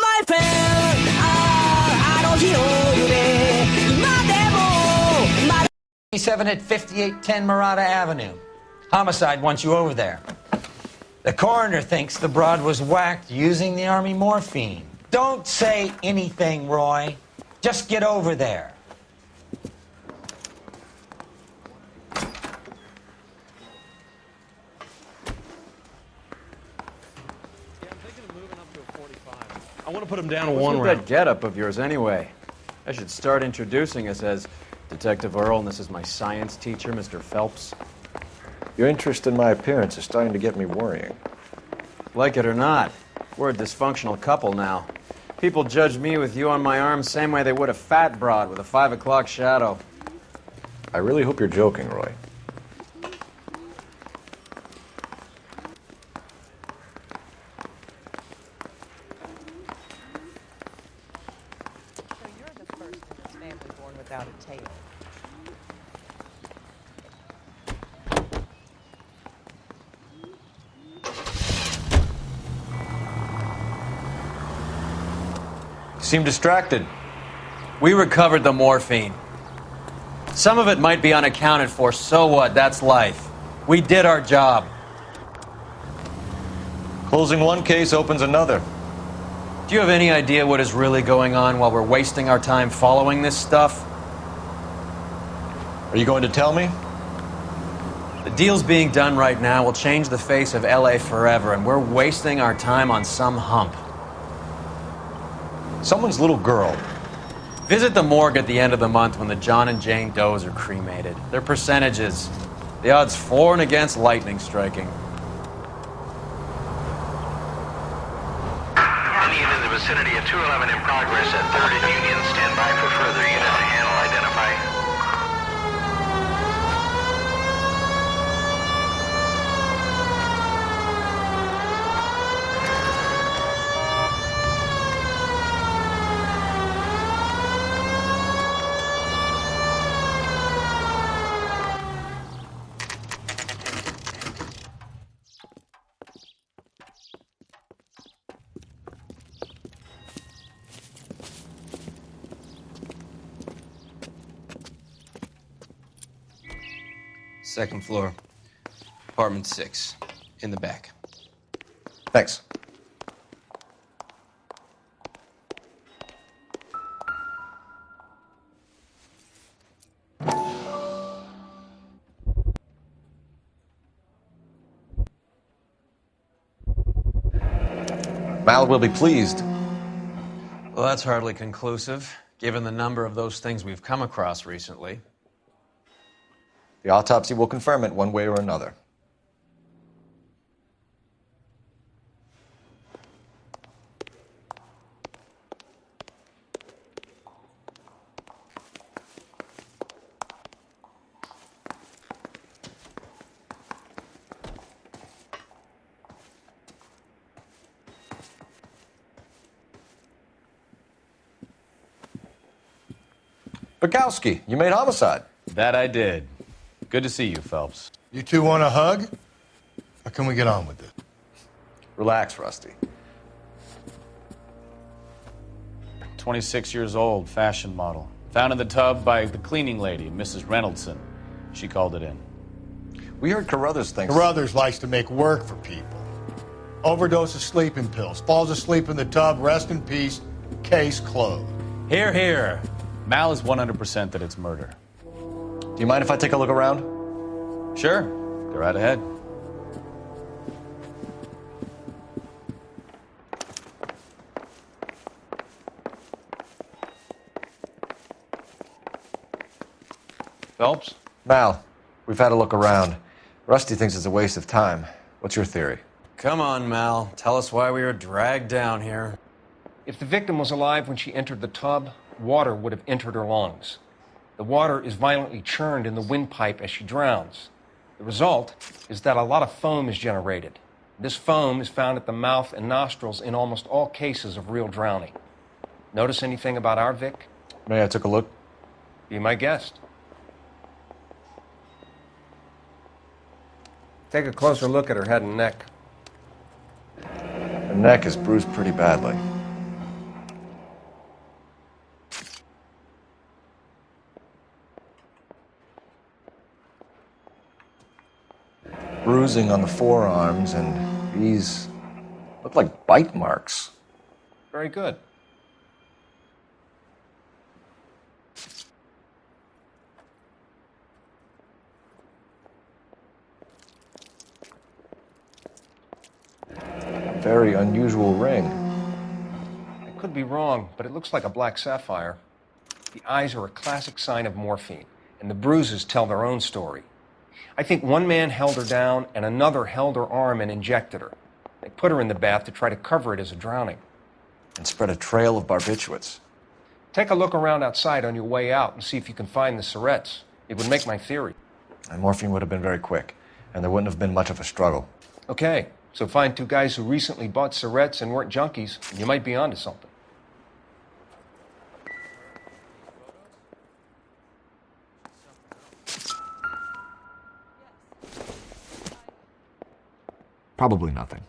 my friend あの日の夢今でもまだ 27 at 5810 Murata Avenue. Homicide wants you over there. The coroner thinks the broad was whacked using the army morphine. Don't say anything, Roy. Just get over there. I want to put him down to one round. What's with that getup of yours anyway? I should start introducing us as Detective Earle, and this is my science teacher, Mr. Phelps. Your interest in my appearance is starting to get me worrying. Like it or not, we're a dysfunctional couple now. People judge me with you on my arm same way they would a fat broad with a 5 o'clock shadow. I really hope you're joking, Roy. So you're the first in this family born without a tail. You seem distracted. We recovered the morphine. Some of it might be unaccounted for, so what? That's life. We did our job. Closing one case opens another. Do you have any idea what is really going on while we're wasting our time following this stuff? Are you going to tell me? The deals being done right now will change the face of LA forever, and we're wasting our time on some hump. Someone's little girl. Visit the morgue at the end of the month when the John and Jane Does are cremated. Their percentages. The odds for and against lightning striking. Any unit in the vicinity of 211 in progress at 3rd and Union. Stand by for further unit to handle. Identify. Second floor, apartment 6, in the back. Thanks. Mal will be pleased. Well, that's hardly conclusive, given the number of those things we've come across recently. The autopsy will confirm it one way or another. Bukowski, you made Homicide. That I did. Good to see you, Phelps. You two want a hug? Or can we get on with it? Relax, Rusty. 26 years old, fashion model. Found in the tub by the cleaning lady, Mrs. Reynoldson. She called it in. We heard Carruthers thinks... Carruthers likes to make work for people. Overdose of sleeping pills. Falls asleep in the tub. Rest in peace. Case closed. Here, here. Mal is 100% that it's murder. Do you mind if I take a look around? Sure. Go right ahead. Phelps? Mal, we've had a look around. Rusty thinks it's a waste of time. What's your theory? Come on, Mal. Tell us why we were dragged down here. If the victim was alive when she entered the tub, water would have entered her lungs. The water is violently churned in the windpipe as she drowns. The result is that a lot of foam is generated. This foam is found at the mouth and nostrils in almost all cases of real drowning. Notice anything about our Vic? May I take a look? Be my guest. Take a closer look at her head and neck. Her neck is bruised pretty badly. bruising on the forearms, and these look like bite marks. Very good. Very unusual ring. I could be wrong, but it looks like a black sapphire. The eyes are a classic sign of morphine, and the bruises tell their own story. I think one man held her down and another held her arm and injected her. They put her in the bath to try to cover it as a drowning. And spread a trail of barbiturates. Take a look around outside on your way out and see if you can find the syrettes. It would make my theory. And morphine would have been very quick, and there wouldn't have been much of a struggle. Okay, so find two guys who recently bought syrettes and weren't junkies, and you might be onto something. Probably nothing.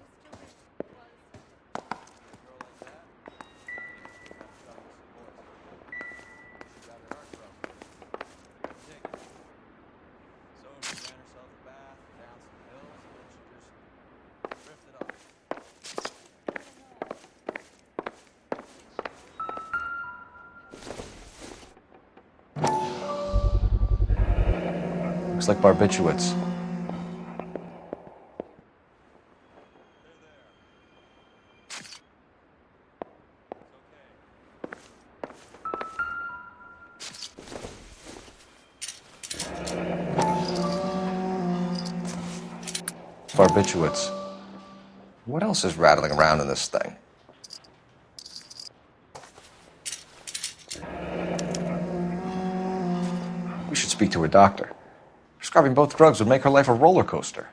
Looks like barbiturates. Barbiturates. What else is rattling around in this thing? We should speak to a doctor. Prescribing both drugs would make her life a roller coaster.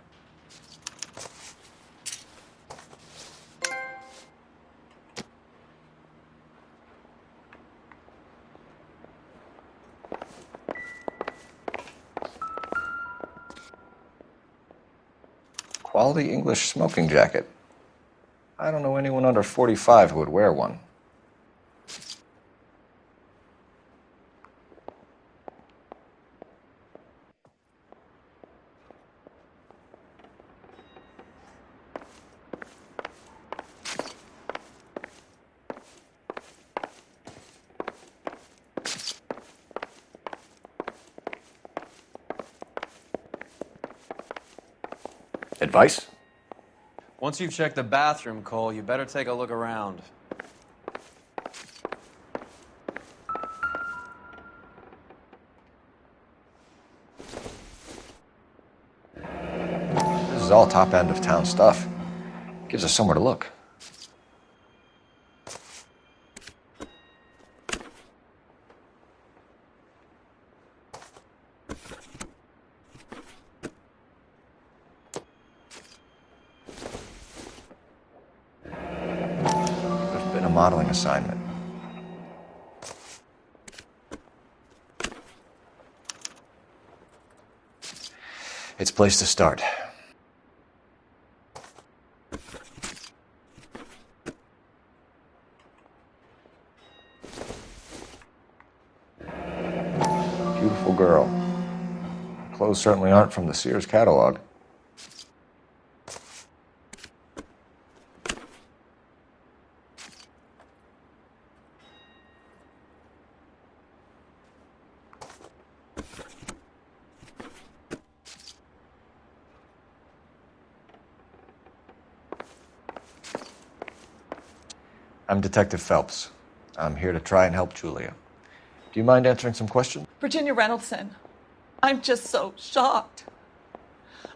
Quality English smoking jacket. I don't know anyone under 45 who would wear one. Advice? Once you've checked the bathroom, Cole, you better take a look around. This is all top end of town stuff. Gives us somewhere to look. Modeling assignment. It's a place to start. Beautiful girl. Clothes certainly aren't from the Sears catalog. I'm Detective Phelps. I'm here to try and help Julia. Do you mind answering some questions? Virginia Reynoldson, I'm just so shocked.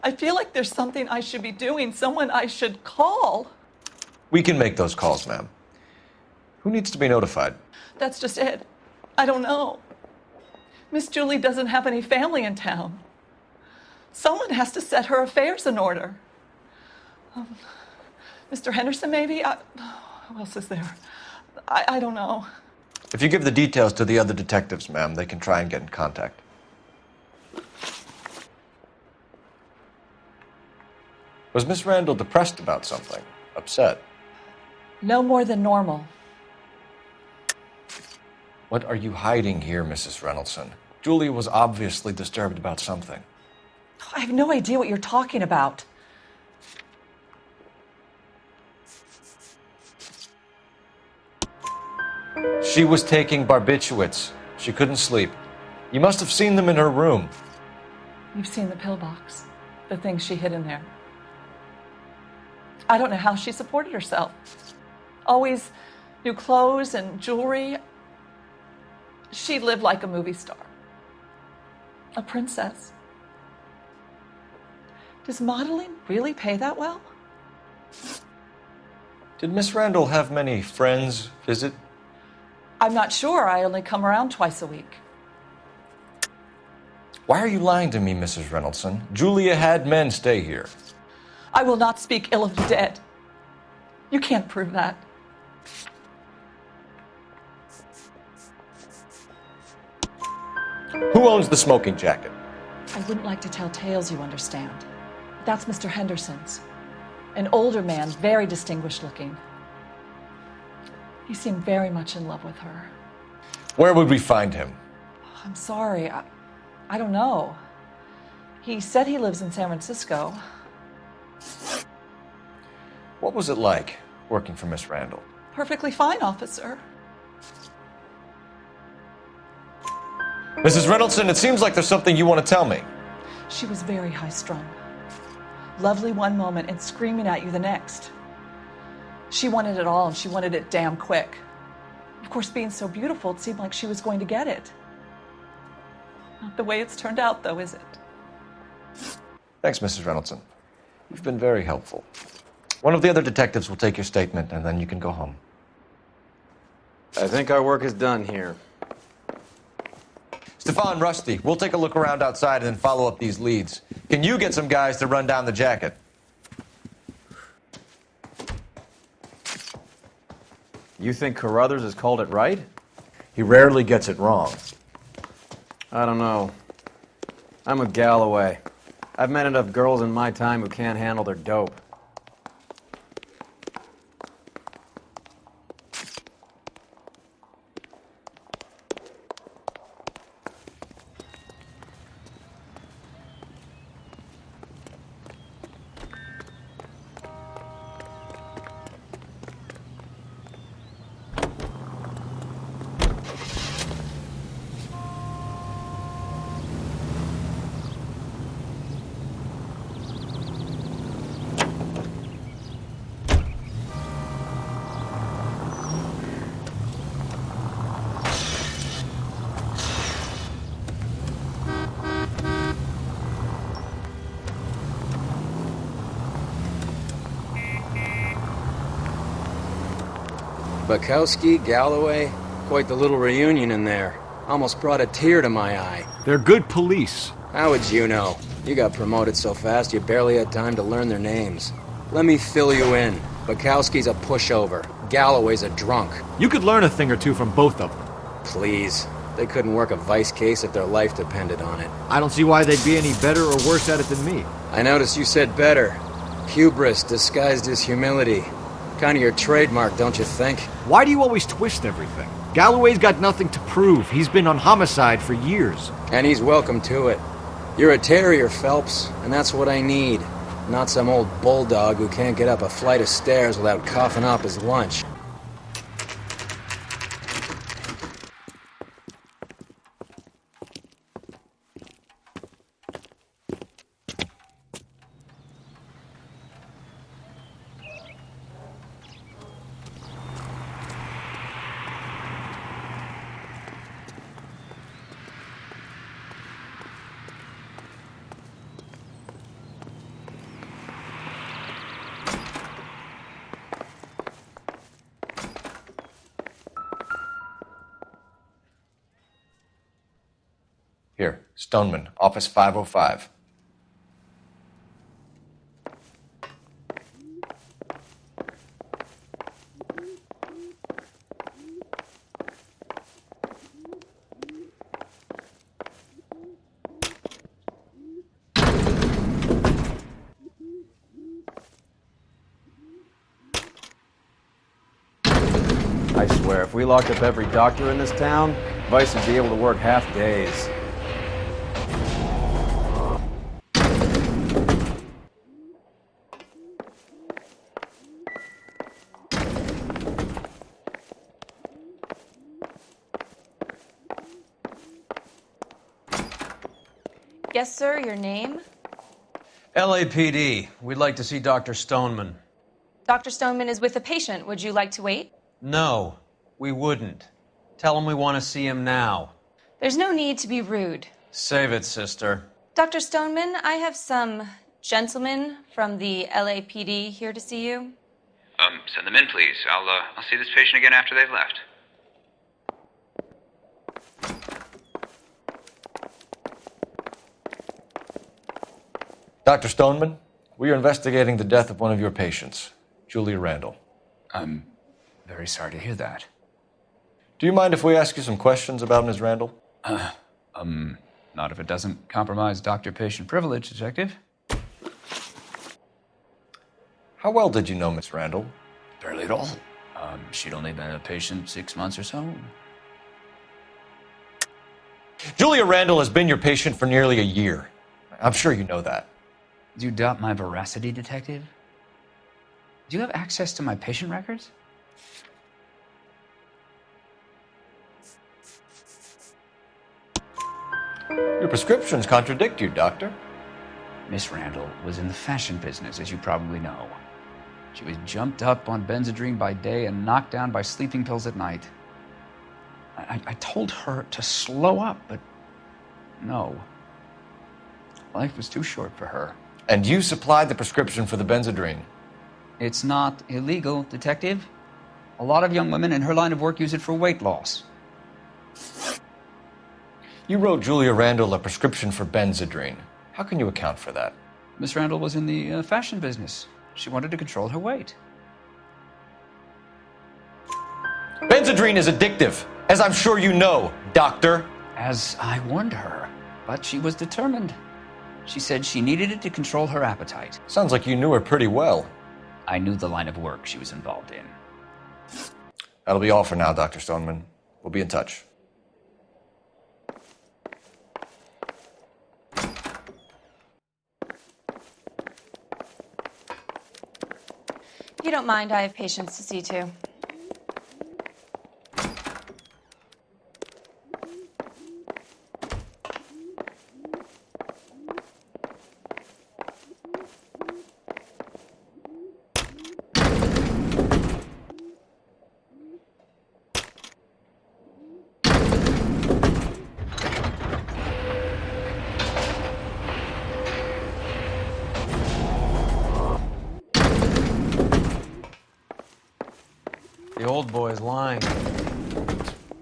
I feel like there's something I should be doing, someone I should call. We can make those calls, ma'am. Who needs to be notified? That's just it. I don't know. Miss Julie doesn't have any family in town. Someone has to set her affairs in order. Mr. Henderson, maybe? Who else is there? I don't know. If you give the details to the other detectives, ma'am, they can try and get in contact. Was Miss Randall depressed about something? Upset? No more than normal. What are you hiding here, Mrs. Reynoldson? Julia was obviously disturbed about something. I have no idea what you're talking about. She was taking barbiturates. She couldn't sleep. You must have seen them in her room. You've seen the pillbox, the things she hid in there. I don't know how she supported herself. Always new clothes and jewelry. She lived like a movie star. A princess. Does modeling really pay that well? Did Miss Randall have many friends visit? I'm not sure. I only come around twice a week. Why are you lying to me, Mrs. Reynoldson? Julia had men stay here. I will not speak ill of the dead. You can't prove that. Who owns the smoking jacket? I wouldn't like to tell tales, you understand. That's Mr. Henderson's. An older man, very distinguished looking. He seemed very much in love with her. Where would we find him? I'm sorry, I don't know. He said he lives in San Francisco. What was it like working for Miss Randall? Perfectly fine, officer. Mrs. Reynoldson, it seems like there's something you want to tell me. She was very high-strung. Lovely one moment and screaming at you the next. She wanted it all, and she wanted it damn quick. Of course, being so beautiful, it seemed like she was going to get it. Not the way it's turned out, though, is it? Thanks, Mrs. Reynoldson. You've been very helpful. One of the other detectives will take your statement, and then you can go home. I think our work is done here. Stefan, Rusty, we'll take a look around outside and then follow up these leads. Can you get some guys to run down the jacket? You think Carruthers has called it right? He rarely gets it wrong. I don't know. I'm with Galloway. I've met enough girls in my time who can't handle their dope. Bukowski, Galloway, quite the little reunion in there. Almost brought a tear to my eye. They're good police. How would you know? You got promoted so fast you barely had time to learn their names. Let me fill you in. Bukowski's a pushover. Galloway's a drunk. You could learn a thing or two from both of them. Please. They couldn't work a vice case if their life depended on it. I don't see why they'd be any better or worse at it than me. I noticed you said better. Hubris disguised as humility. Kind of your trademark, don't you think? Why do you always twist everything? Galloway's got nothing to prove. He's been on Homicide for years. And he's welcome to it. You're a terrier, Phelps, and that's what I need. Not some old bulldog who can't get up a flight of stairs without coughing up his lunch. Here, Stoneman, office 505. I swear, if we locked up every doctor in this town, Vice would be able to work half days. Yes, sir, your name? LAPD. We'd like to see Dr. Stoneman. Dr. Stoneman is with a patient. Would you like to wait? No, we wouldn't. Tell him we want to see him now. There's no need to be rude. Save it, sister. Dr. Stoneman, I have some gentlemen from the LAPD here to see you. Send them in, please. I'll see this patient again after they've left. Dr. Stoneman, we are investigating the death of one of your patients, Julia Randall. I'm very sorry to hear that. Do you mind if we ask you some questions about Ms. Randall? Not if it doesn't compromise doctor-patient privilege, Detective. How well did you know Miss Randall? Barely at all. She'd only been a patient 6 months or so. Julia Randall has been your patient for nearly a year. I'm sure you know that. Do you doubt my veracity, Detective? Do you have access to my patient records? Your prescriptions contradict you, Doctor. Miss Randall was in the fashion business, as you probably know. She was jumped up on Benzedrine by day and knocked down by sleeping pills at night. I told her to slow up, but no. Life was too short for her. And you supplied the prescription for the Benzedrine? It's not illegal, Detective. A lot of young women in her line of work use it for weight loss. You wrote Julia Randall a prescription for Benzedrine. How can you account for that? Miss Randall was in the fashion business. She wanted to control her weight. Benzedrine is addictive, as I'm sure you know, Doctor. As I warned her, but she was determined. She said she needed it to control her appetite. Sounds like you knew her pretty well. I knew the line of work she was involved in. That'll be all for now, Dr. Stoneman. We'll be in touch. If you don't mind, I have patients to see too. The old boy's lying.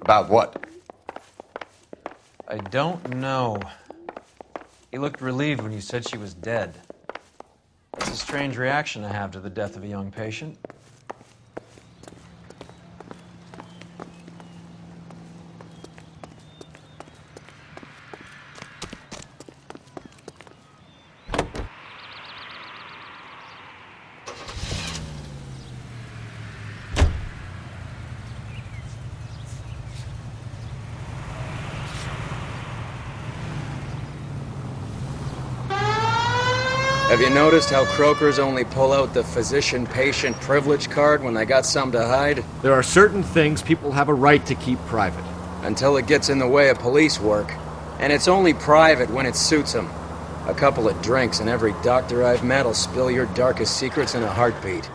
About what? I don't know. He looked relieved when you said she was dead. That's a strange reaction to have to the death of a young patient. Have you noticed how croakers only pull out the physician-patient privilege card when they got something to hide? There are certain things people have a right to keep private. Until it gets in the way of police work. And it's only private when it suits them. A couple of drinks and every doctor I've met will spill your darkest secrets in a heartbeat.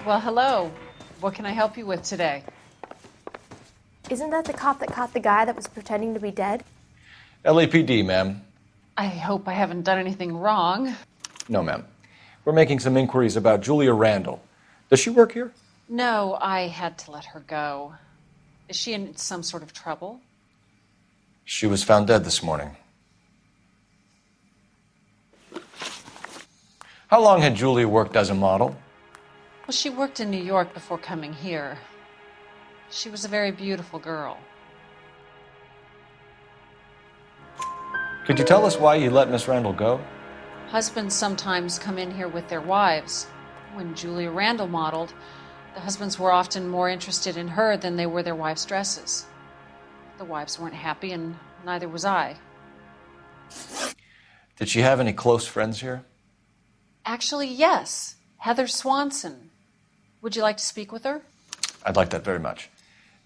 Well, hello. What can I help you with today? Isn't that the cop that caught the guy that was pretending to be dead? LAPD, ma'am. I hope I haven't done anything wrong. No, ma'am. We're making some inquiries about Julia Randall. Does she work here? No, I had to let her go. Is she in some sort of trouble? She was found dead this morning. How long had Julia worked as a model? Well, she worked in New York before coming here. She was a very beautiful girl. Could you tell us why you let Miss Randall go? Husbands sometimes come in here with their wives. When Julia Randall modeled, the husbands were often more interested in her than they were their wives' dresses. The wives weren't happy, and neither was I. Did she have any close friends here? Actually, yes. Heather Swanson. Would you like to speak with her? I'd like that very much.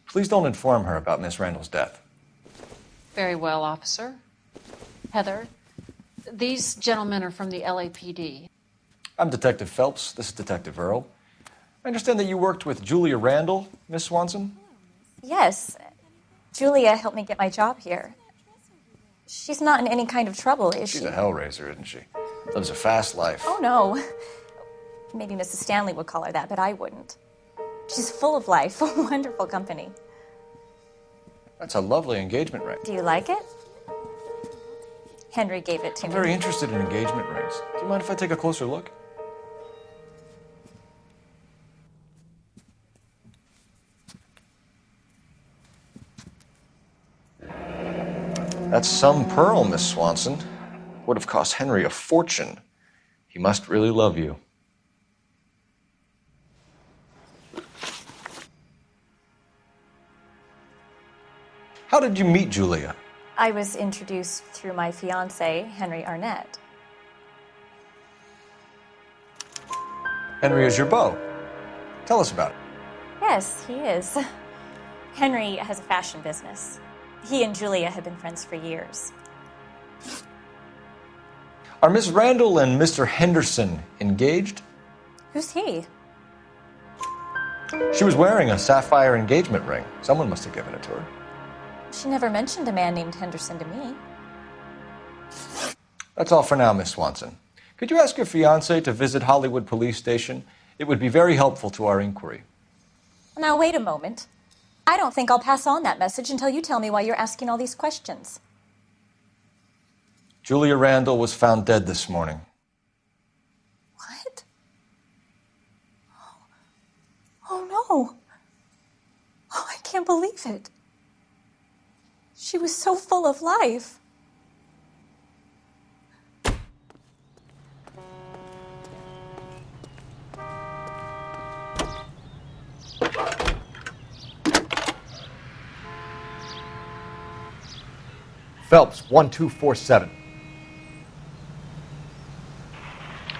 Please don't inform her about Miss Randall's death. Very well, officer. Heather, these gentlemen are from the LAPD. I'm Detective Phelps. This is Detective Earle. I understand that you worked with Julia Randall, Miss Swanson? Yes. Julia helped me get my job here. She's not in any kind of trouble, is she? She's a hellraiser, isn't she? Lives a fast life. Oh, no. Maybe Mrs. Stanley would call her that, but I wouldn't. She's full of life, wonderful company. That's a lovely engagement ring. Do you like it? Henry gave it to I'm me. very interested in engagement rings. Do you mind if I take a closer look? That's some pearl, Miss Swanson. Would have cost Henry a fortune. He must really love you. How did you meet Julia? I was introduced through my fiancé, Henry Arnett. Henry is your beau. Tell us about it. Yes, he is. Henry has a fashion business. He and Julia have been friends for years. Are Miss Randall and Mr. Henderson engaged? Who's he? She was wearing a sapphire engagement ring. Someone must have given it to her. She never mentioned a man named Henderson to me. That's all for now, Miss Swanson. Could you ask your fiancé to visit Hollywood Police Station? It would be very helpful to our inquiry. Now, wait a moment. I don't think I'll pass on that message until you tell me why you're asking all these questions. Julia Randall was found dead this morning. What? Oh, no. Oh, I can't believe it. She was so full of life. Phelps, 1247.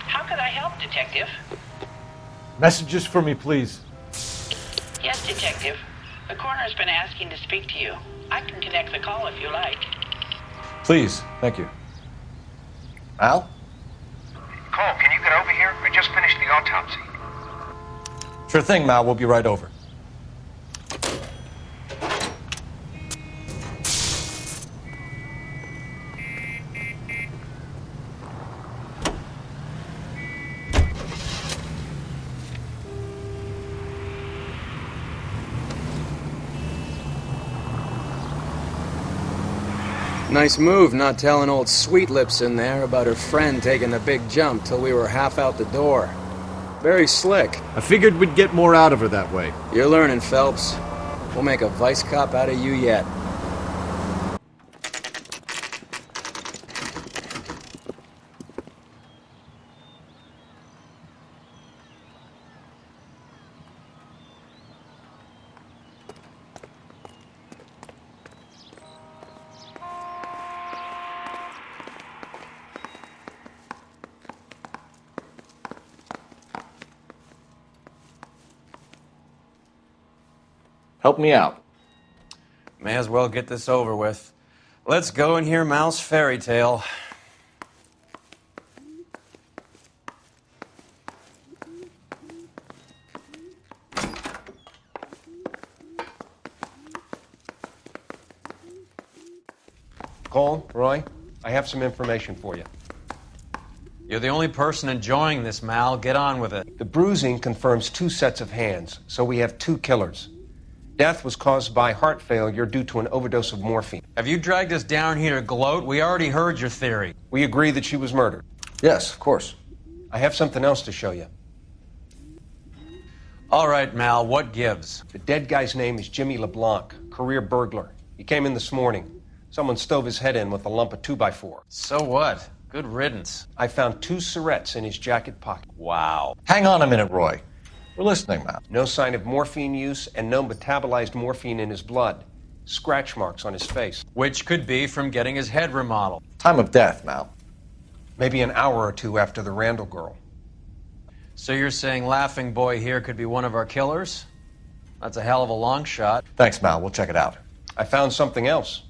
How could I help, Detective? Messages for me, please. Yes, Detective. The coroner's been asking to speak to you. I can connect the call if you like. Please, thank you. Al? Cole, can you get over here? I just finished the autopsy. Sure thing, Mal. We'll be right over. Nice move not telling old Sweet Lips in there about her friend taking the big jump till we were half out the door. Very slick. I figured we'd get more out of her that way. You're learning, Phelps. We'll make a vice cop out of you yet. Help me out. May as well get this over with. Let's go and hear Mal's fairy tale. Cole, Roy, I have some information for you. You're the only person enjoying this, Mal. Get on with it. The bruising confirms 2 sets of hands, so we have 2 killers. Death was caused by heart failure due to an overdose of morphine. Have you dragged us down here to gloat? We already heard your theory. We agree that she was murdered. Yes, of course. I have something else to show you. All right, Mal, what gives? The dead guy's name is Jimmy LeBlanc, career burglar. He came in this morning. Someone stove his head in with a lump of 2x4. So what? Good riddance. I found 2 cigarettes in his jacket pocket. Wow. Hang on a minute, Roy. We're listening, Mal. No sign of morphine use and no metabolized morphine in his blood. scratch marks on his face. Which could be from getting his head remodeled. Time of death, Mal. Maybe an hour or two after the Randall girl. So you're saying Laughing Boy here could be one of our killers? That's a hell of a long shot. Thanks, Mal. We'll check it out. I found something else.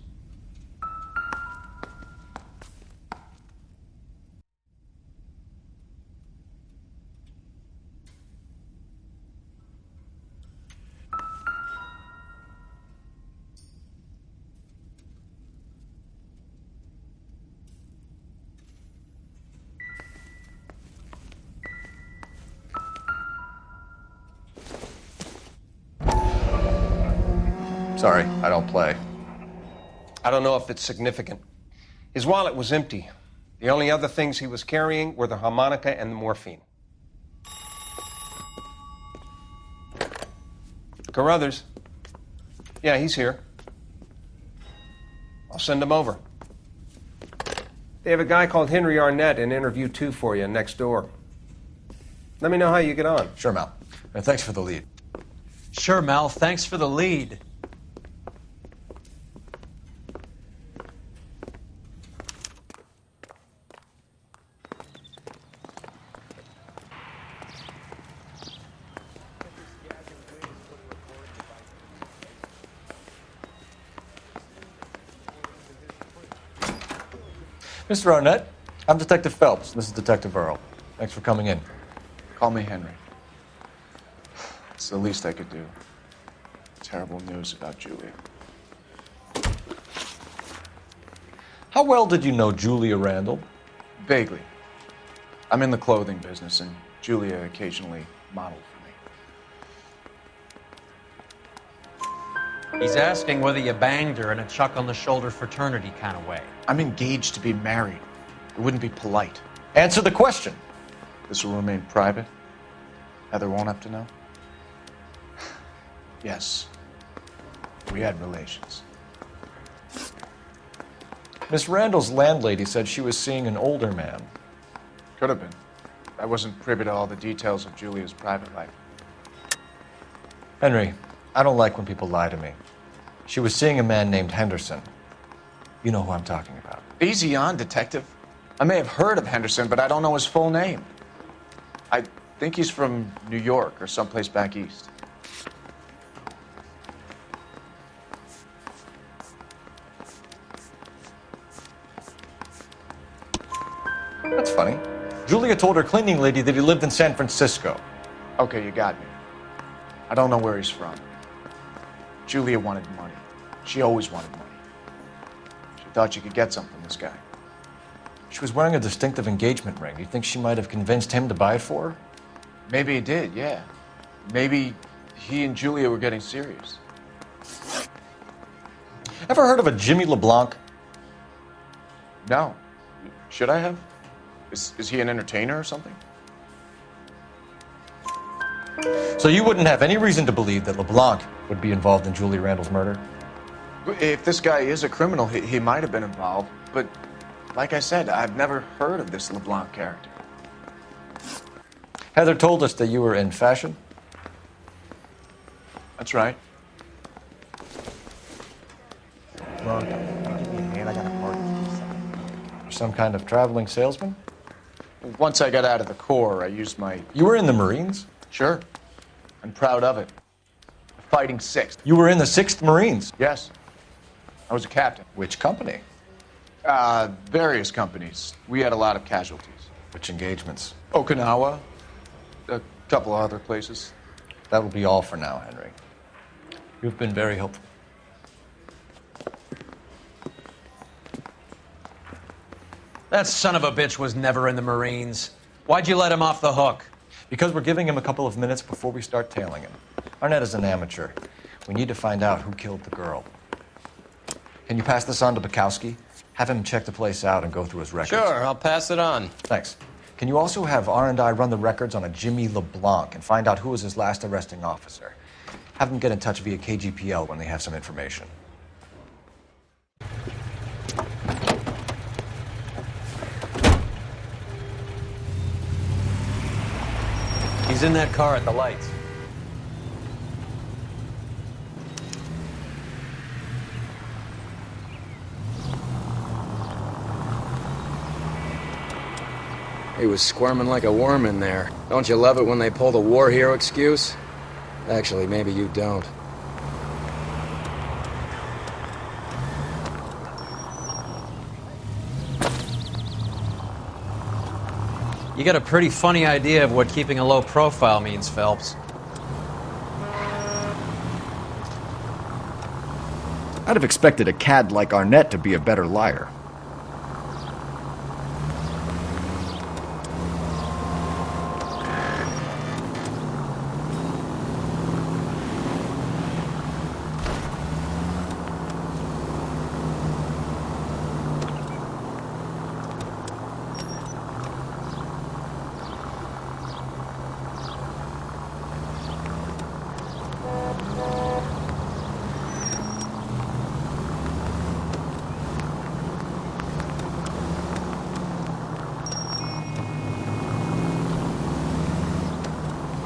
Sorry, I don't play. I don't know if it's significant. His wallet was empty. The only other things he was carrying were the harmonica and the morphine. Carruthers. Yeah, he's here. I'll send him over. They have a guy called Henry Arnett in interview 2 for you next door. Let me know how you get on. Sure, Mal. And thanks for the lead. Sure, Mal. Thanks for the lead. Mr. Arnett, I'm Detective Phelps. This is Detective Earle. Thanks for coming in. Call me Henry. It's the least I could do. Terrible news about Julia. How well did you know Julia Randall? Vaguely. I'm in the clothing business, and Julia occasionally modeled for me. He's asking whether you banged her in a chuck-on-the-shoulder fraternity kind of way. I'm engaged to be married. It wouldn't be polite. Answer the question. This will remain private. Heather won't have to know. Yes. We had relations. Miss Randall's landlady said she was seeing an older man. Could have been. I wasn't privy to all the details of Julia's private life. Henry, I don't like when people lie to me. She was seeing a man named Henderson. You know who I'm talking about. Easy on, Detective. I may have heard of Henderson, but I don't know his full name. I think he's from New York or someplace back east. That's funny. Julia told her cleaning lady that he lived in San Francisco. Okay, you got me. I don't know where he's from. Julia wanted money. She always wanted money. She thought she could get some from this guy. She was wearing a distinctive engagement ring. Do you think she might have convinced him to buy it for her? Maybe he did, yeah. Maybe he and Julia were getting serious. Ever heard of a Jimmy LeBlanc? No. Should I have? Is he an entertainer or something? So you wouldn't have any reason to believe that LeBlanc would be involved in Julia Randall's murder? If this guy is a criminal, he might have been involved. But like I said, I've never heard of this LeBlanc character. Heather told us that you were in fashion. That's right. Some kind of traveling salesman? Once I got out of the Corps, I used my... You were in the Marines? Sure. I'm proud of it. Fighting 6th. You were in the 6th Marines? Yes. I was a captain. Which company? Various companies. We had a lot of casualties. Which engagements? Okinawa. A couple of other places. That will be all for now, Henry. You've been very helpful. That son of a bitch was never in the Marines. Why'd you let him off the hook? Because we're giving him a couple of minutes before we start tailing him. Arnett is an amateur. We need to find out who killed the girl. Can you pass this on to Bukowski? Have him check the place out and go through his records. Sure, I'll pass it on. Thanks. Can you also have R&I run the records on a Jimmy LeBlanc and find out who was his last arresting officer? Have them get in touch via KGPL when they have some information. He's in that car at the lights. He was squirming like a worm in there. Don't you love it when they pull the war hero excuse? Actually, maybe you don't. You got a pretty funny idea of what keeping a low profile means, Phelps. I'd have expected a cad like Arnett to be a better liar.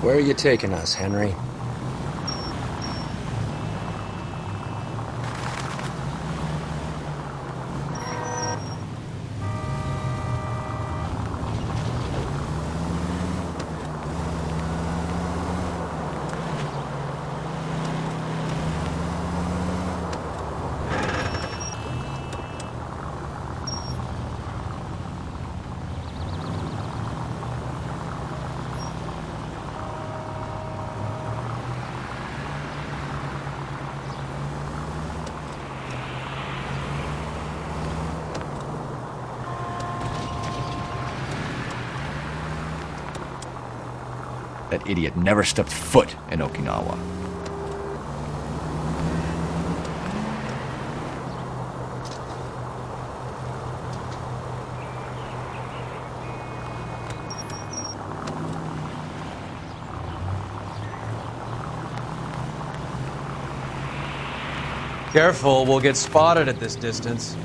Where are you taking us, Henry? That idiot never stepped foot in Okinawa. Careful, we'll get spotted at this distance.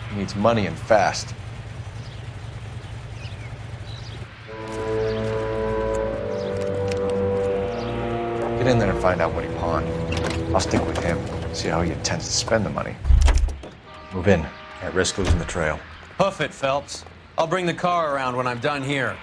He needs money and fast. Get in there and find out what he pawned. I'll stick with him, see how he intends to spend the money. Move in. Can't risk losing the trail. Hoof it, Phelps. I'll bring the car around when I'm done here.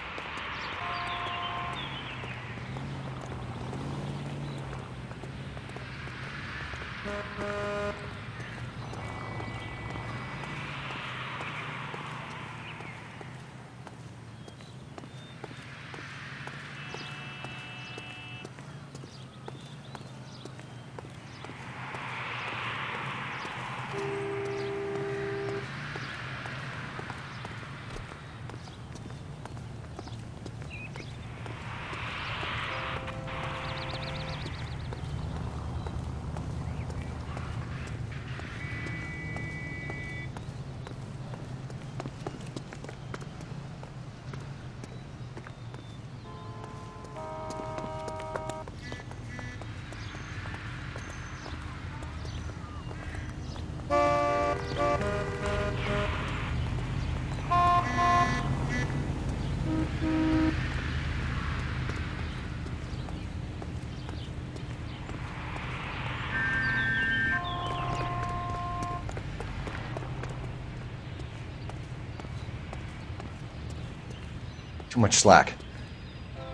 Too much slack.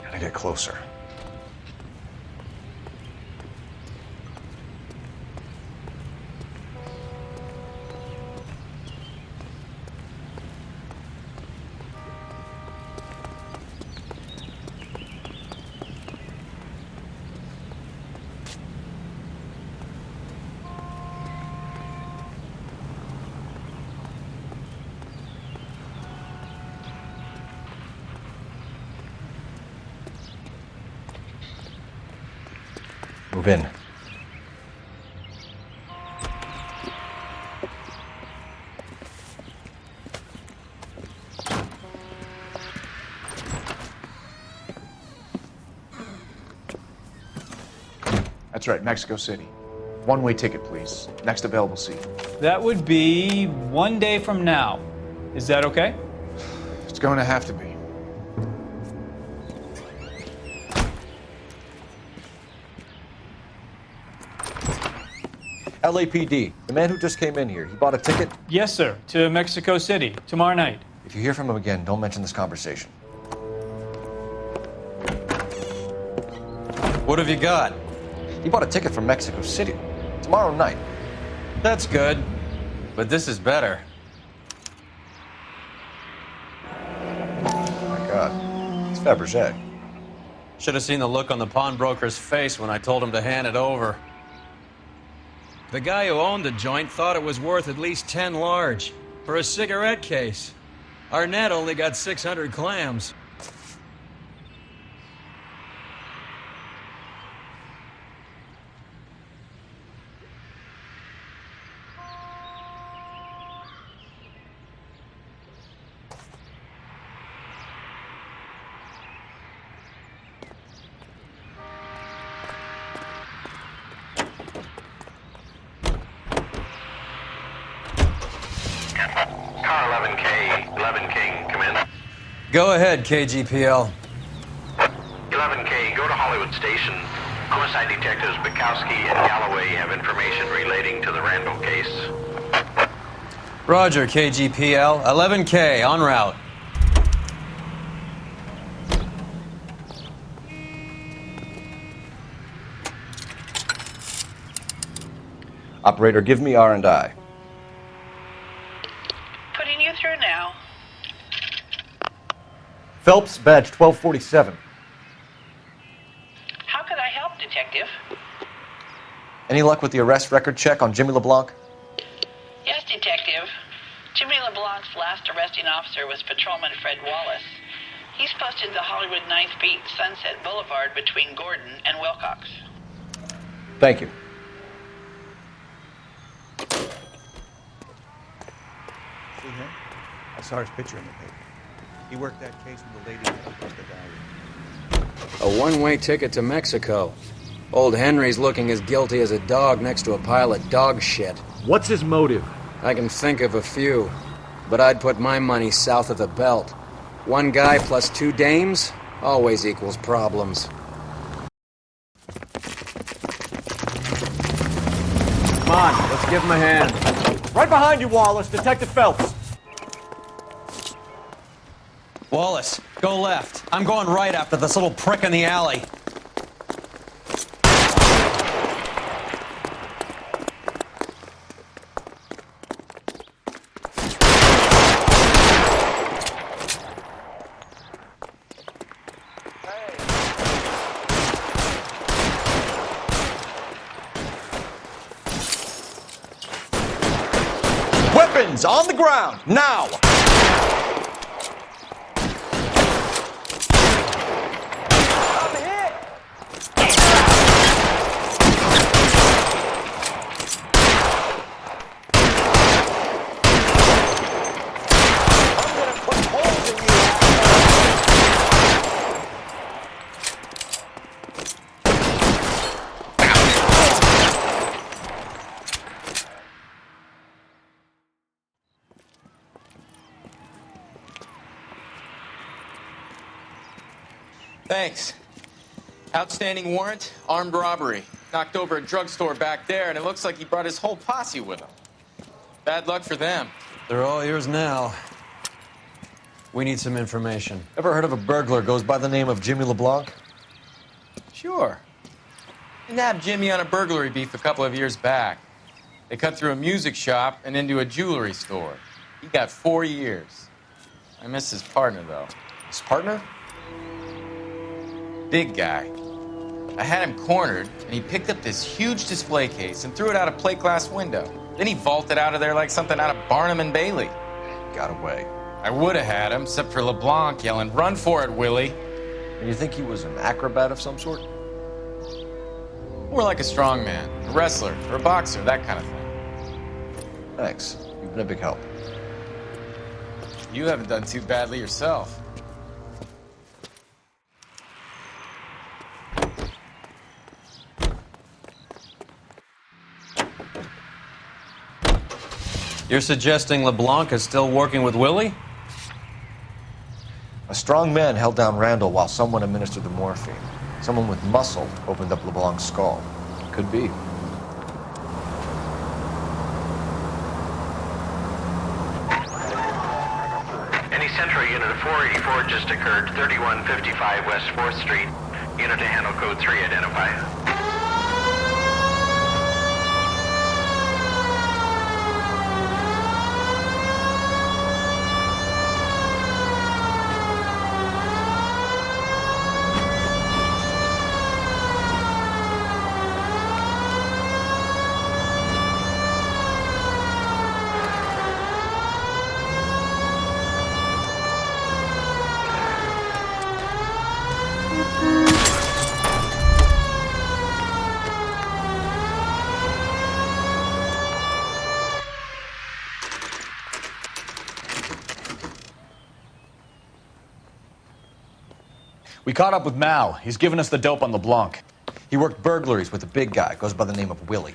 Gotta get closer. Move in. That's right, Mexico City. One-way ticket, please. Next available seat. That would be 1 day from now. Is that okay? It's going to have to be. LAPD, the man who just came in here, he bought a ticket? Yes, sir. To Mexico City, tomorrow night. If you hear from him again, don't mention this conversation. What have you got? He bought a ticket from Mexico City. Tomorrow night. That's good. But this is better. Oh my God. It's Fabergé. Should have seen the look on the pawnbroker's face when I told him to hand it over. The guy who owned the joint thought it was worth at least 10 large for a cigarette case. Arnett only got 600 clams. Car 11K, come in. Go ahead, KGPL. 11K, go to Hollywood Station. Homicide detectives Bukowski and Galloway have information relating to the Randall case. Roger, KGPL. 11K, en route. Operator, give me R&I. Putting you through now. Phelps, badge 1247. How could I help, Detective? Any luck with the arrest record check on Jimmy LeBlanc? Yes, Detective. Jimmy LeBlanc's last arresting officer was Patrolman Fred Wallace. He's posted the Hollywood 9th Beat Sunset Boulevard between Gordon and Wilcox. Thank you. See him? I saw his picture in the paper. He worked that case with the lady in Black Dahlia. A one-way ticket to Mexico. Old Henry's looking as guilty as a dog next to a pile of dog shit. What's his motive? I can think of a few, but I'd put my money south of the belt. One guy plus two dames always equals problems. Come on, let's give him a hand. Right behind you, Wallace. Detective Phelps. Wallace, go left. I'm going right after this little prick in the alley. Weapons on the ground, now! Thanks. Outstanding warrant, armed robbery. Knocked over a drugstore back there, and it looks like he brought his whole posse with him. Bad luck for them. They're all yours now. We need some information. Ever heard of a burglar goes by the name of Jimmy LeBlanc? Sure. I nabbed Jimmy on a burglary beef a couple of years back. They cut through a music shop and into a jewelry store. He got 4 years. I miss his partner, though. His partner? Big guy. I had him cornered, and he picked up this huge display case and threw it out a plate glass window. Then he vaulted out of there like something out of Barnum and Bailey. Got away. I would have had him, except for LeBlanc yelling, "Run for it, Willie!" And you think he was an acrobat of some sort? More like a strongman, a wrestler, or a boxer, that kind of thing. Thanks. You've been a big help. You haven't done too badly yourself. You're suggesting LeBlanc is still working with Willie? A strong man held down Randall while someone administered the morphine. Someone with muscle opened up LeBlanc's skull. Could be. Any Central Unit of 484 just occurred, 3155 West 4th Street. Unit to handle code 3, identify. We caught up with Mal. He's given us the dope on LeBlanc. He worked burglaries with a big guy. Goes by the name of Willie.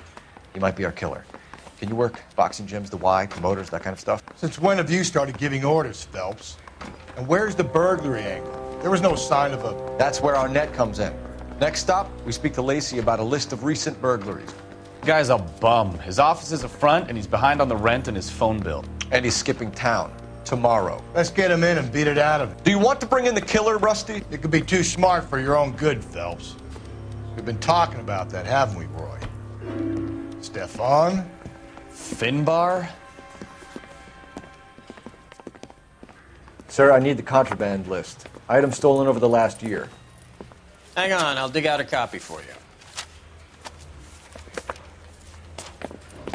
He might be our killer. Can you work boxing gyms, the Y, promoters, that kind of stuff? Since when have you started giving orders, Phelps? And where's the burglary angle? There was no sign of a... That's where our net comes in. Next stop, we speak to Lacey about a list of recent burglaries. The guy's a bum. His office is a front, and he's behind on the rent and his phone bill. And he's skipping town. Tomorrow. Let's get him in and beat it out of him. Do you want to bring in the killer, Rusty? You could be too smart for your own good, Phelps. We've been talking about that, haven't we, Roy? Stefan? Finbar? Sir, I need the contraband list. Items stolen over the last year. Hang on, I'll dig out a copy for you.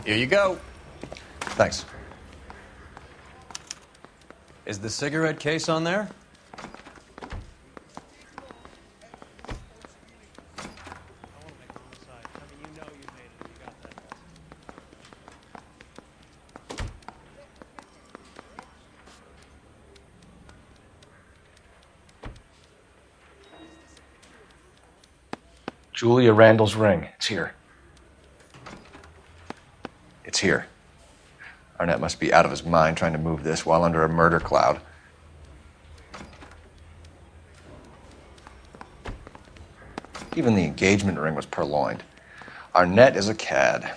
Here you go. Thanks. Is the cigarette case on there? Julia Randall's ring. It's here. It's here. Arnett must be out of his mind trying to move this while under a murder cloud. Even the engagement ring was purloined. Arnett is a cad.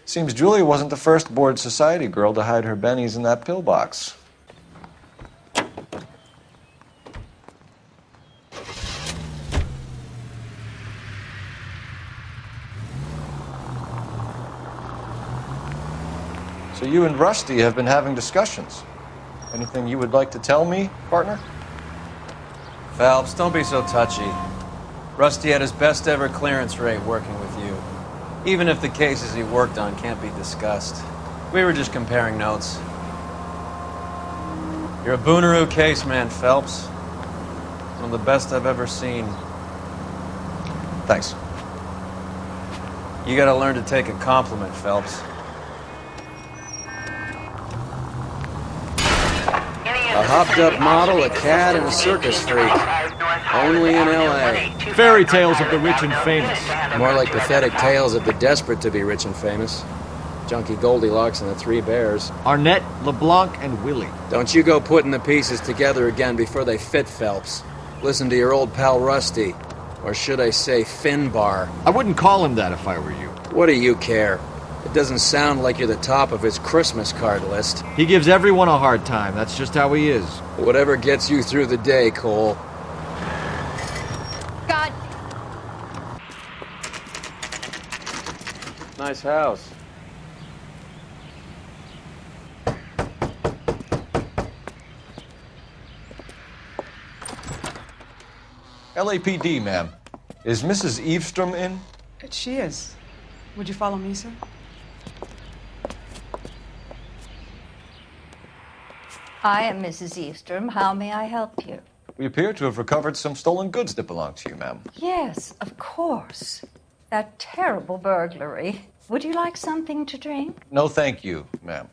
Seems Julia wasn't the first bored society girl to hide her bennies in that pillbox. So you and Rusty have been having discussions. Anything you would like to tell me, partner? Phelps, don't be so touchy. Rusty had his best ever clearance rate working with you. Even if the cases he worked on can't be discussed. We were just comparing notes. You're a Booneroo case man, Phelps. One of the best I've ever seen. Thanks. You gotta learn to take a compliment, Phelps. A hopped-up model, a cad, and a circus freak. Only in L.A. Fairy tales of the rich and famous. More like pathetic tales of the desperate to be rich and famous. Junkie Goldilocks and the Three Bears. Arnett, LeBlanc, and Willie. Don't you go putting the pieces together again before they fit, Phelps. Listen to your old pal Rusty. Or should I say Finbar. I wouldn't call him that if I were you. What do you care? It doesn't sound like you're the top of his Christmas card list. He gives everyone a hard time. That's just how he is. Whatever gets you through the day, Cole. God. Nice house. LAPD, ma'am. Is Mrs. Eavestrom in? She is. Would you follow me, sir? I am Mrs. Eavestrom. How may I help you? We appear to have recovered some stolen goods that belong to you, ma'am. Yes, of course. That terrible burglary. Would you like something to drink? No, thank you, ma'am.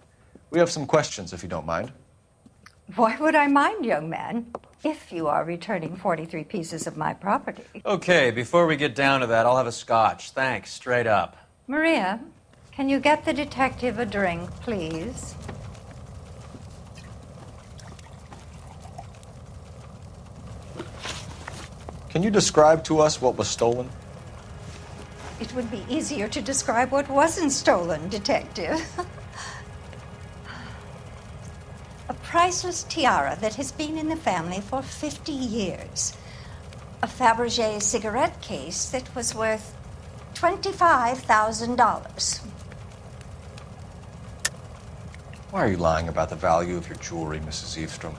We have some questions, if you don't mind. Why would I mind, young man? if you are returning 43 pieces of my property. Okay, before we get down to that, I'll have a scotch. Thanks, straight up. Maria, can you get the detective a drink, please? Can you describe to us what was stolen? It would be easier to describe what wasn't stolen, Detective. A priceless tiara that has been in the family for 50 years. A Fabergé cigarette case that was worth $25,000. Why are you lying about the value of your jewelry, Mrs. Eavestrom?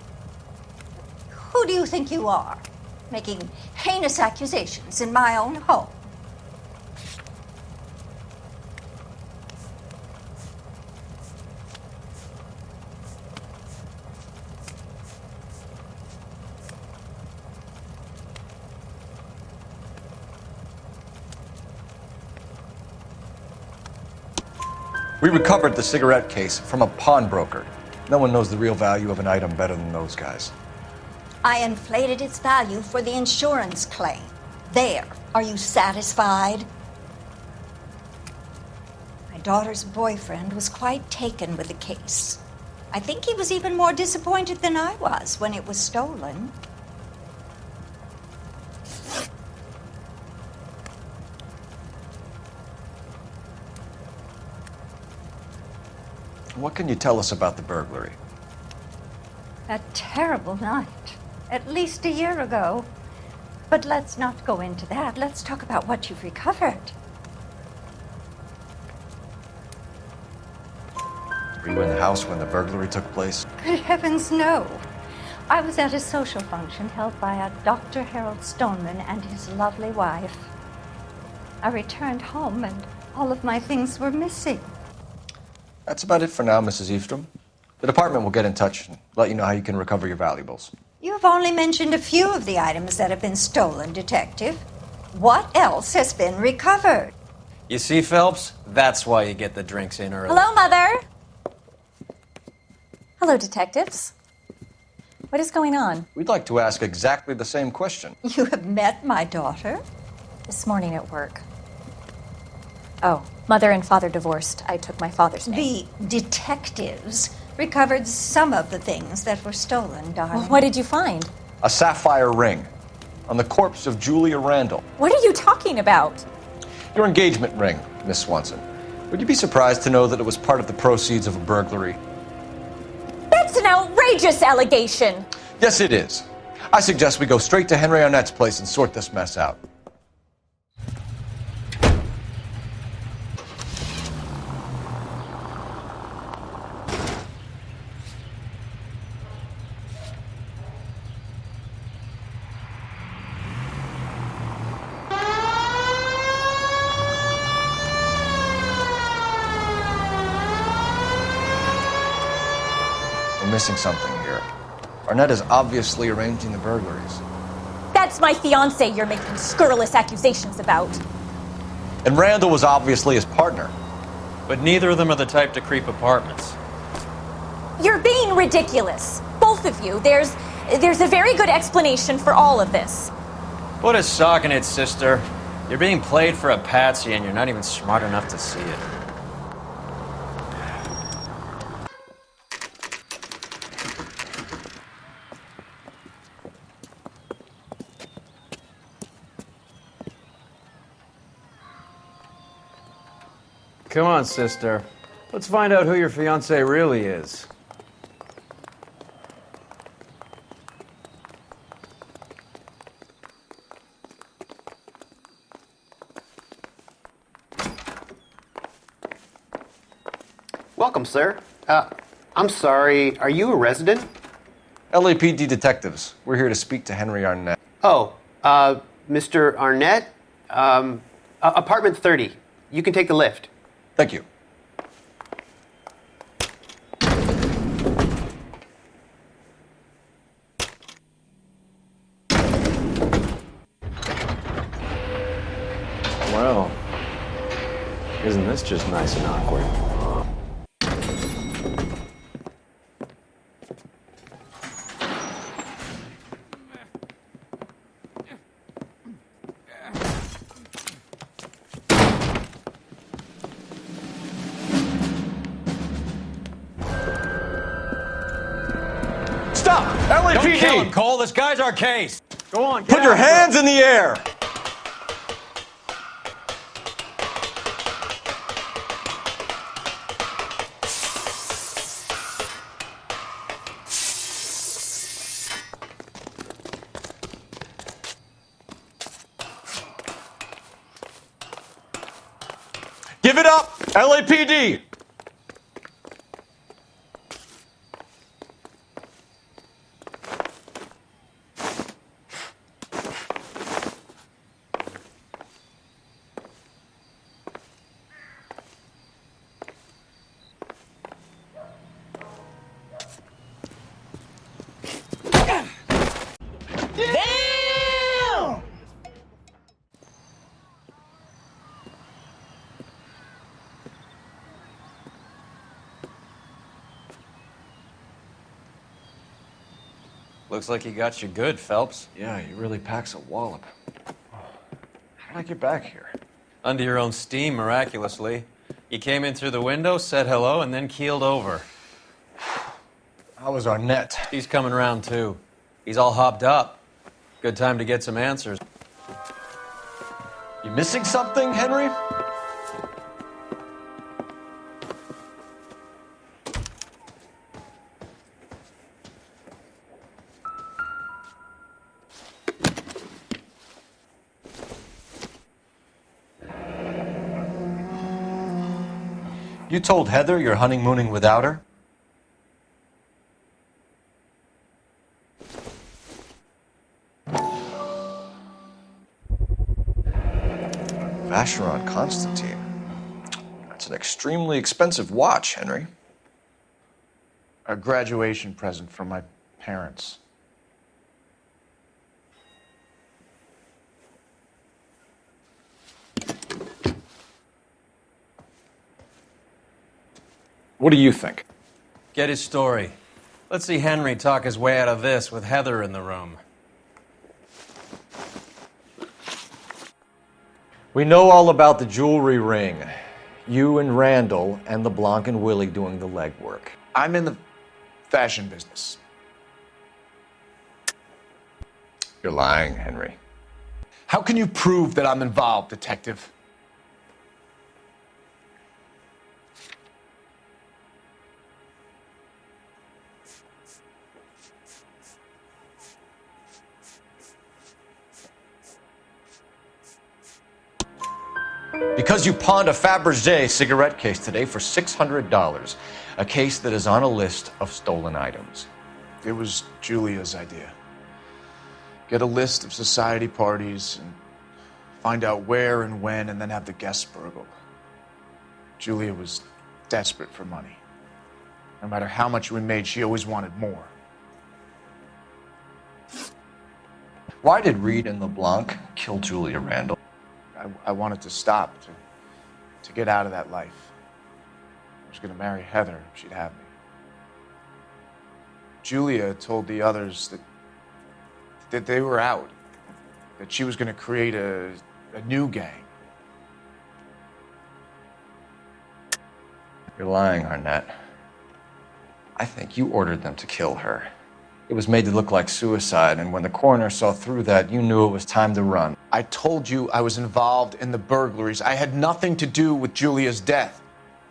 Who do you think you are, making heinous accusations in my own home? We recovered the cigarette case from a pawnbroker. No one knows the real value of an item better than those guys. I inflated its value for the insurance claim. There. Are you satisfied? My daughter's boyfriend was quite taken with the case. I think he was even more disappointed than I was when it was stolen. What can you tell us about the burglary? A terrible night. At least a year ago. But let's not go into that. Let's talk about what you've recovered. Were you in the house when the burglary took place? Good heavens, no. I was at a social function held by a Dr. Harold Stoneman and his lovely wife. I returned home and all of my things were missing. That's about it for now, Mrs. Eavestrom. The department will get in touch and let you know how you can recover your valuables. You have only mentioned a few of the items that have been stolen, Detective. What else has been recovered? You see, Phelps? That's why you get the drinks in early. Hello, Mother. Hello, detectives. What is going on? We'd like to ask exactly the same question. You have met my daughter? This morning at work. Oh, Mother and Father divorced. I took my father's name. The detectives recovered some of the things that were stolen, darling. Well, what did you find? A sapphire ring on the corpse of Julia Randall. What are you talking about? Your engagement ring, Miss Swanson. Would you be surprised to know that it was part of the proceeds of a burglary? That's an outrageous allegation. Yes, it is. I suggest we go straight to Henry Arnett's place and sort this mess out. We're missing something here. Arnett is obviously arranging the burglaries. That's my fiancé you're making scurrilous accusations about. And Randall was obviously his partner. But neither of them are the type to creep apartments. You're being ridiculous. Both of you. There's a very good explanation for all of this. Put a sock in it, sister. You're being played for a patsy and you're not even smart enough to see it. Come on, sister. Let's find out who your fiancé really is. Welcome, sir. I'm sorry, are you a resident? LAPD detectives. We're here to speak to Henry Arnett. Oh, Mr. Arnett? Apartment 30. You can take the lift. Thank you. Well, isn't this just nice and awkward? up! Don't kill LAPD! him, Cole. This guy's our case. Go on, get Put your after hands him. in the air! Give it up, LAPD! Damn! Looks like he got you good, Phelps. Yeah, he really packs a wallop. How did I get back here? Under your own steam, miraculously. You came in through the window, said hello, and then keeled over. How was Arnett? He's coming around, too. He's all hopped up. Good time to get some answers. You missing something, Henry? You told Heather you're honeymooning without her? Vacheron Constantine. That's an extremely expensive watch, Henry. A graduation present from my parents. What do you think? Get his story. Let's see Henry talk his way out of this with Heather in the room. We know all about the jewelry ring. You and Randall and LeBlanc and Willie doing the legwork. I'm in the fashion business. You're lying, Henry. How can you prove that I'm involved, detective? Because you pawned a Fabergé cigarette case today for $600. A case that is on a list of stolen items. It was Julia's idea. Get a list of society parties and find out where and when and then have the guests burgled. Julia was desperate for money. No matter how much we made, she always wanted more. Why did Reed and LeBlanc kill Julia Randall? I wanted to stop, to get out of that life. I was going to marry Heather if she'd have me. Julia told the others that they were out, that she was going to create a new gang. You're lying, Arnett. I think you ordered them to kill her. It was made to look like suicide, and when the coroner saw through that, you knew it was time to run. I told you I was involved in the burglaries. I had nothing to do with Julia's death.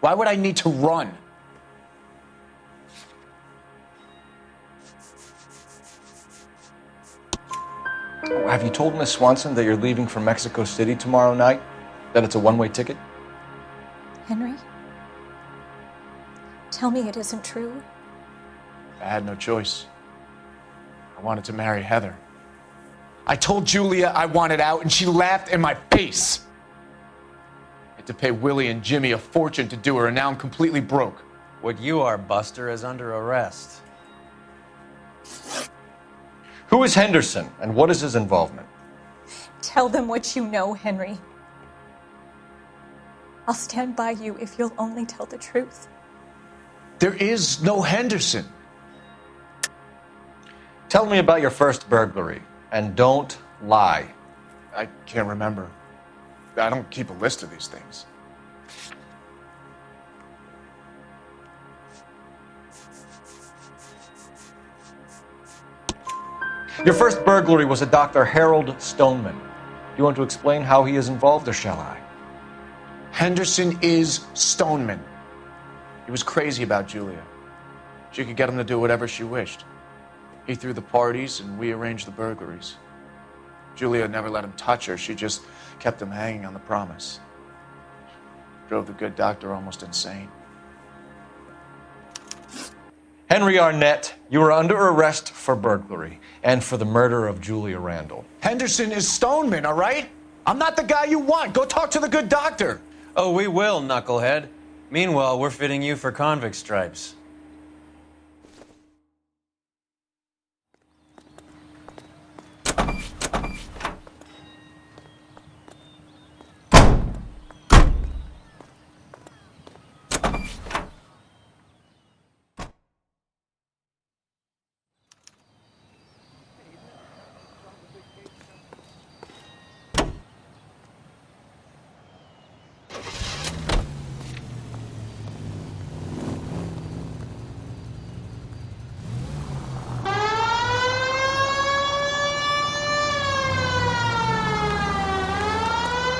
Why would I need to run? Have you told Miss Swanson that you're leaving for Mexico City tomorrow night? That it's a one-way ticket? Henry? Tell me it isn't true. I had no choice. I wanted to marry Heather. I told Julia I wanted out, and she laughed in my face. I had to pay Willie and Jimmy a fortune to do her, and now I'm completely broke. What you are, Buster, is under arrest. Who is Henderson, and what is his involvement? Tell them what you know, Henry. I'll stand by you if you'll only tell the truth. There is no Henderson. Tell me about your first burglary, and don't lie. I can't remember. I don't keep a list of these things. Your first burglary was a Dr. Harold Stoneman. Do you want to explain how he is involved, or shall I? Henderson is Stoneman. He was crazy about Julia. She could get him to do whatever she wished. He threw the parties, and we arranged the burglaries. Julia never let him touch her. She just kept him hanging on the promise. Drove the good doctor almost insane. Henry Arnett, you are under arrest for burglary and for the murder of Julia Randall. Henderson is Stoneman, all right? I'm not the guy you want. Go talk to the good doctor. Oh, we will, knucklehead. Meanwhile, we're fitting you for convict stripes.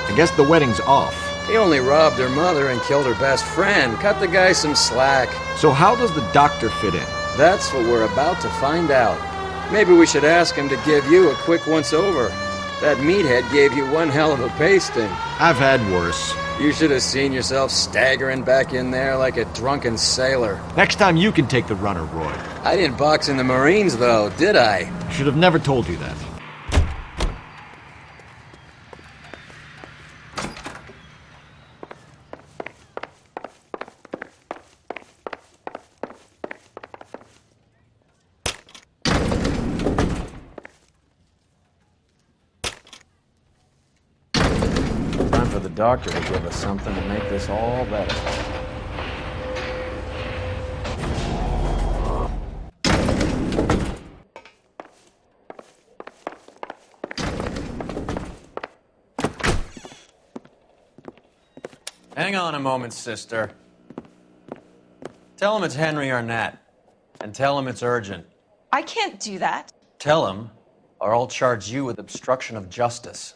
I guess the wedding's off. He only robbed her mother and killed her best friend. Cut the guy some slack. So how does the doctor fit in? That's what we're about to find out. Maybe we should ask him to give you a quick once-over. That meathead gave you one hell of a pasting. I've had worse. You should have seen yourself staggering back in there like a drunken sailor. Next time you can take the runner, Roy. I didn't box in the Marines, though, did I? Should have never told you that. Doctor to give us something to make this all better. Hang on a moment, sister. Tell him it's Henry Arnett, and tell him it's urgent. I can't do that. Tell him, or I'll charge you with obstruction of justice.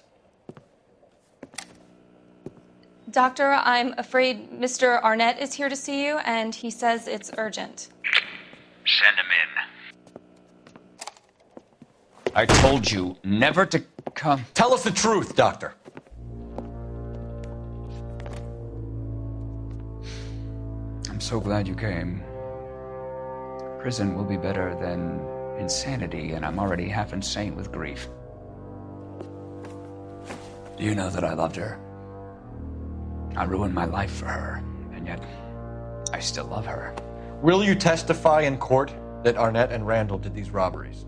Doctor, I'm afraid Mr. Arnett is here to see you, and he says it's urgent. Send him in. I told you never to come. Tell us the truth, Doctor. I'm so glad you came. Prison will be better than insanity, and I'm already half insane with grief. Do you know that I loved her? I ruined my life for her, and yet I still love her. Will you testify in court that Arnett and Randall did these robberies?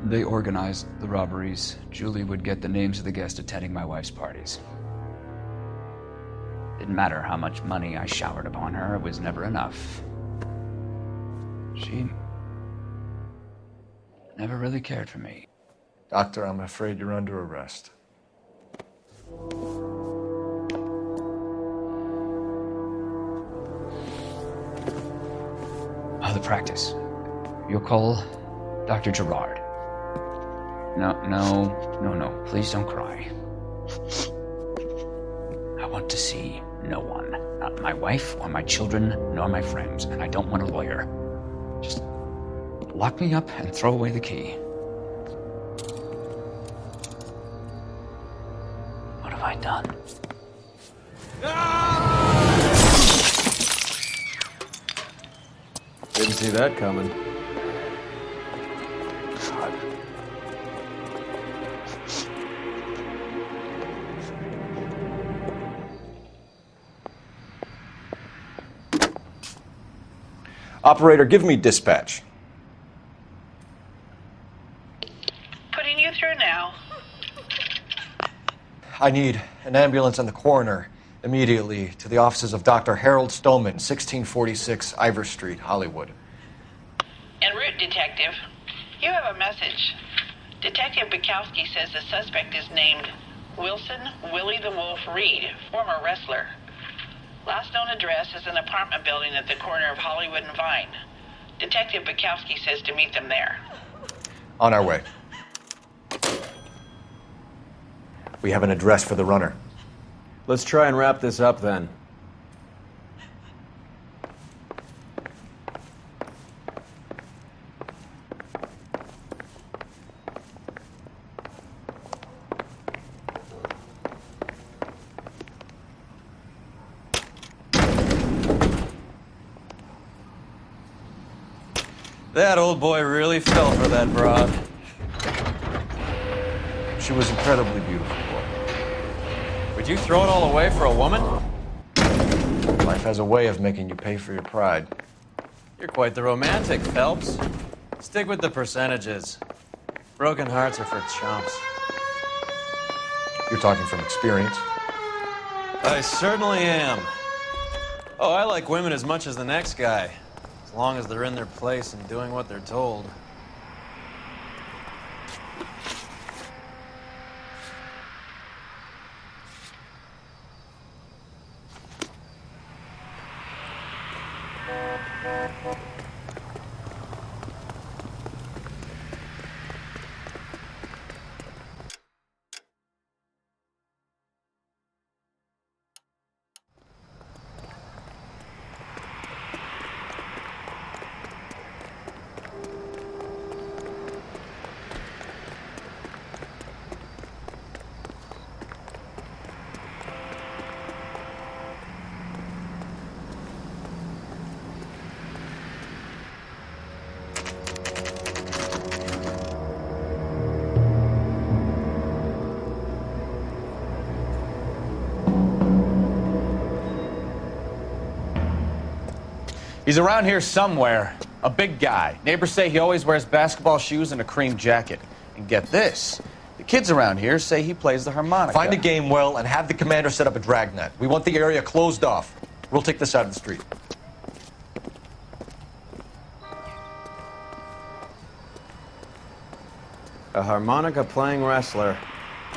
They organized the robberies. Julie would get the names of the guests attending my wife's parties. Didn't matter how much money I showered upon her, it was never enough. She never really cared for me. Doctor, I'm afraid you're under arrest. The practice. You'll call Dr. Gerard. No. Please don't cry. I want to see no one. Not my wife or my children, nor my friends. And I don't want a lawyer. Just lock me up and throw away the key. What have I done? Didn't see that coming. God. Operator, give me dispatch. Putting you through now. I need an ambulance and the coroner immediately to the offices of Dr. Harold Stoneman, 1646 Ivor Street, Hollywood. En route, Detective. You have a message. Detective Bukowski says the suspect is named Wilson Willie the Wolf Reed, former wrestler. Last known address is an apartment building at the corner of Hollywood and Vine. Detective Bukowski says to meet them there. On our way. We have an address for the runner. Let's try and wrap this up then. That old boy really fell for that broad. She was incredibly beautiful. Would you throw it all away for a woman? Life has a way of making you pay for your pride. You're quite the romantic, Phelps. Stick with the percentages. Broken hearts are for chumps. You're talking from experience. I certainly am. Oh, I like women as much as the next guy. As long as they're in their place and doing what they're told. He's around here somewhere. A big guy. Neighbors say he always wears basketball shoes and a cream jacket. And get this, the kids around here say he plays the harmonica. Find a game well and have the commander set up a dragnet. We want the area closed off. We'll take this side of the street. A harmonica-playing wrestler.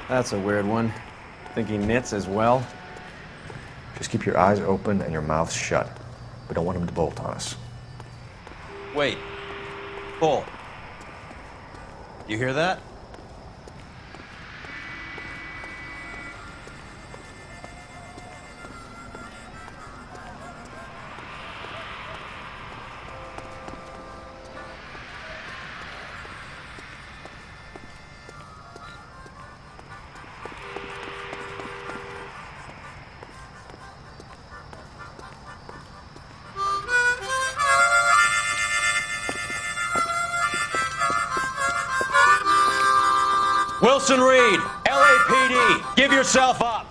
That's a weird one. Think he knits as well? Just keep your eyes open and your mouth shut. We don't want him to bolt on us. Wait. Pull. You hear that? Wilson Reed, LAPD, give yourself up.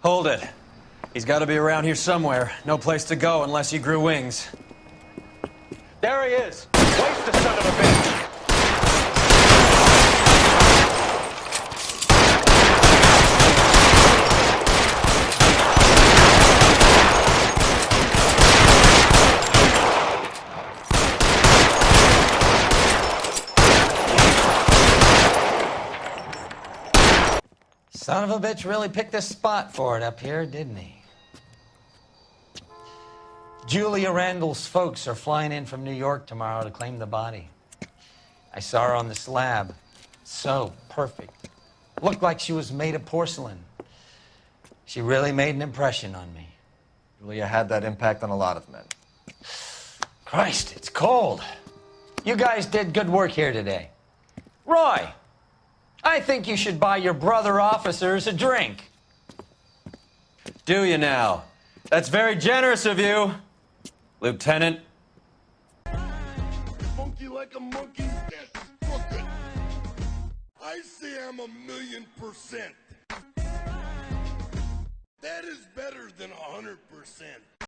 Hold it. He's got to be around here somewhere. No place to go unless he grew wings. There he is! Waste the son of a bitch! Son of a bitch really picked this spot for it up here, didn't he? Julia Randall's folks are flying in from New York tomorrow to claim the body. I saw her on the slab. So perfect. Looked like she was made of porcelain. She really made an impression on me. Julia had that impact on a lot of men. Christ, it's cold. You guys did good work here today. Roy, I think you should buy your brother officers a drink. Do you now? That's very generous of you, Lieutenant. Funky like a monkey, that's crooked. I say I'm 1,000,000%. That is better than 100%.